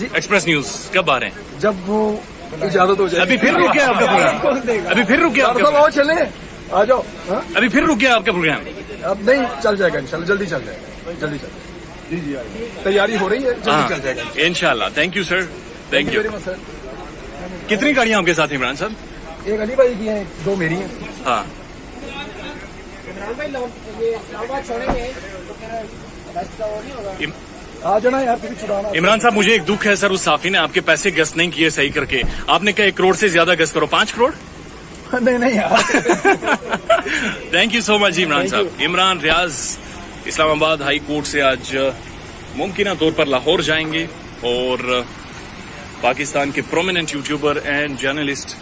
Express news कब आ रहे हैं? जब वो इजाजत हो जाए। अभी फिर रुक गया आपका प्रोग्राम? अभी फिर रुक गया आपका? आओ चले, आ जाओ। हाँ? अभी फिर रुक गया आपका प्रोग्राम? अब नहीं, चल जाएगा इंशाल्लाह, जल्दी चल जाएगा, जल्दी चल जाएगा। जी जी, तैयारी हो रही है, जल्दी चल जाएगा इंशाल्लाह। Thank you sir, thank you. Sir, कितनी गाड़ियां आपके साथ इमरान साहब? एक अली भाई की है, दो मेरी हैं। हाँ, आ जाना यार, तुम्हें छुड़ाना। इमरान साहब मुझे एक दुख है सर, उस साफी ने आपके पैसे गस नहीं किए सही करके। आपने कहा 1 करोड़ से ज्यादा गस करो, 5 करोड़? नहीं नहीं यार। Thank you so much Imran साहब। इमरान रियाज इस्लामाबाद हाई कोर्ट से आज मुमकिन तौर पर लाहौर जाएंगे और पाकिस्तान के प्रोमिनेंट यूट्यूबर एंड जर्नलिस्ट